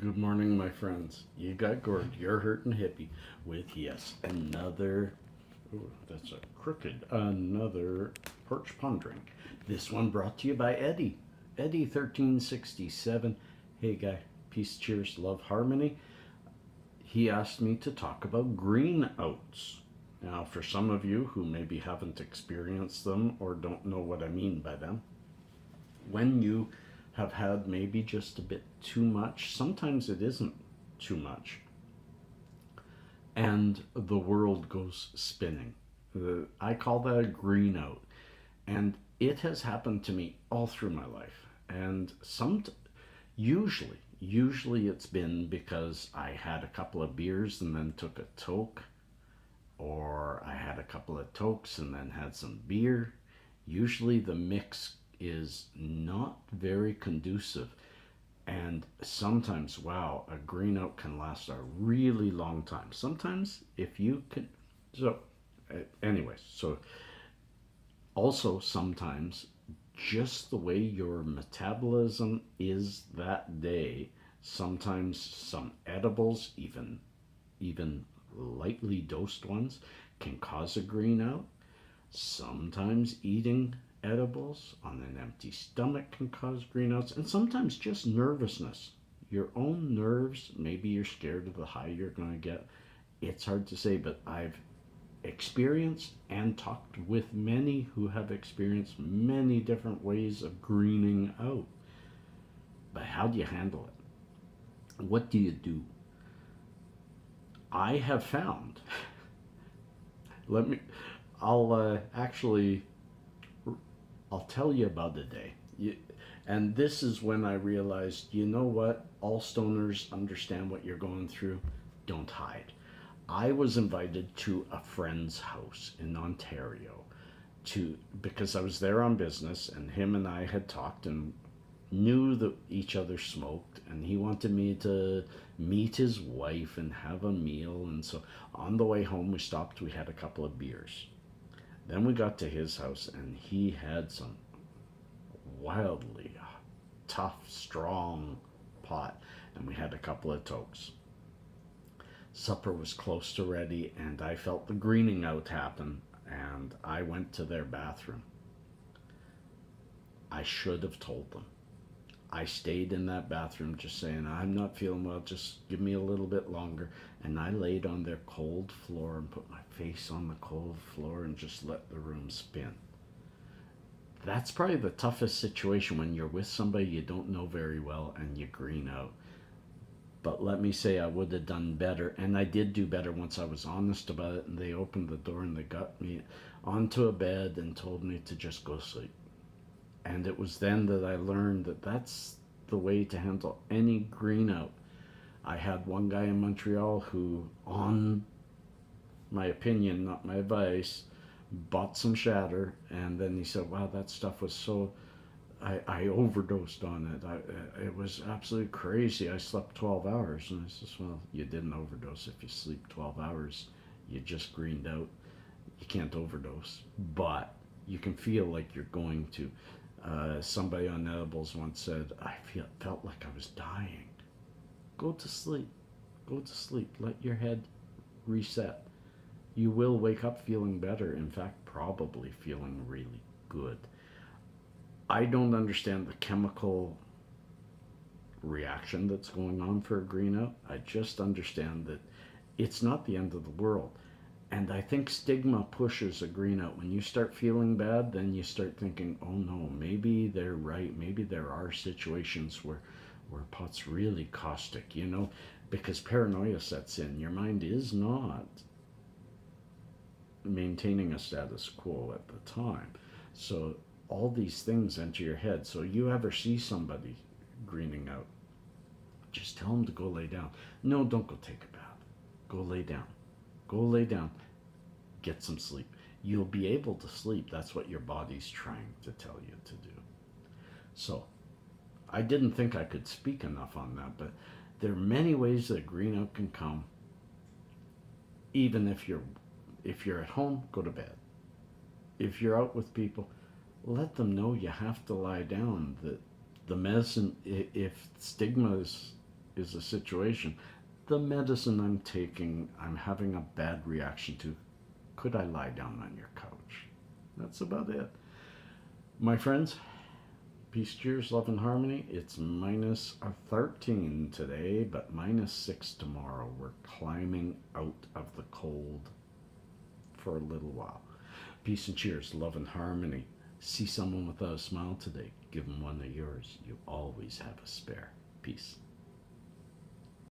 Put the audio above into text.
Good morning, my friends. You got Gord, your hurtin' hippie, with yes, another. Ooh, that's a crooked. Another Porch Pondering. This one brought to you by Eddie. Eddie 1367. Hey, guy. Peace, cheers, love, harmony. He asked me to talk about greenouts. Now, for some of you who maybe haven't experienced them or don't know what I mean by them, when you have had maybe just a bit too much, sometimes it isn't too much, and the world goes spinning. I call that a green out. And it has happened to me all through my life. And usually it's been because I had a couple of beers and then took a toke, or I had a couple of tokes and then had some beer. Usually the mix is not very conducive. And sometimes, wow, a green oak can last a really long time. Sometimes, if you can. So, anyways, so also sometimes just the way your metabolism is that day, sometimes some edibles, even lightly dosed ones, can cause a green out. Sometimes eating edibles on an empty stomach can cause greenouts, and sometimes just nervousness. Your own nerves, maybe you're scared of the high you're going to get. It's hard to say, but I've experienced and talked with many who have experienced many different ways of greening out. But how do you handle it? What do you do? I have found, let me, actually I'll tell you about the day. And this is when I realized, you know what? All stoners understand what you're going through. Don't hide. I was invited to a friend's house in Ontario because I was there on business, and him and I had talked and knew that each other smoked, and he wanted me to meet his wife and have a meal. And so on the way home we stopped, we had a couple of beers. Then we got to his house, and he had some wildly tough, strong pot, and we had a couple of tokes. Supper was close to ready, and I felt the greening out happen, and I went to their bathroom. I should have told them. I stayed in that bathroom just saying, I'm not feeling well, just give me a little bit longer. And I laid on their cold floor and put my face on the cold floor and just let the room spin. That's probably the toughest situation when you're with somebody you don't know very well and you green out. But let me say, I would have done better. And I did do better once I was honest about it. And they opened the door and they got me onto a bed and told me to just go sleep. And it was then that I learned that that's the way to handle any green out. I had one guy in Montreal who, on my opinion, not my advice, bought some shatter, and then he said, wow, that stuff was so. I overdosed on it. It was absolutely crazy. I slept 12 hours. And I said, well, you didn't overdose. If you sleep 12 hours, you just greened out. You can't overdose. But you can feel like you're going to. Somebody on edibles once said, felt like I was dying. Go to sleep. Go to sleep. Let your head reset. You will wake up feeling better. In fact, probably feeling really good. I don't understand the chemical reaction that's going on for a green out. I just understand that it's not the end of the world. And I think stigma pushes a green out. When you start feeling bad, then you start thinking, oh no, maybe they're right. Maybe there are situations where pot's really caustic, because paranoia sets in. Your mind is not maintaining a status quo at the time. So all these things enter your head. So you ever see somebody greening out, just tell them to go lay down. No, don't go take a bath. Go lay down. Go lay down. Get some sleep. You'll be able to sleep. That's what your body's trying to tell you to do. So I didn't think I could speak enough on that, but there are many ways that green out can come. Even if you're at home, go to bed. If you're out with people, let them know you have to lie down. That the medicine, if stigma is a situation. The medicine I'm taking, I'm having a bad reaction to. Could I lie down on your couch? That's about it. My friends, peace, cheers, love, and harmony. It's minus 13 today, but minus 6 tomorrow. We're climbing out of the cold for a little while. Peace and cheers, love and harmony. See someone without a smile today. Give them one of yours. You always have a spare. Peace.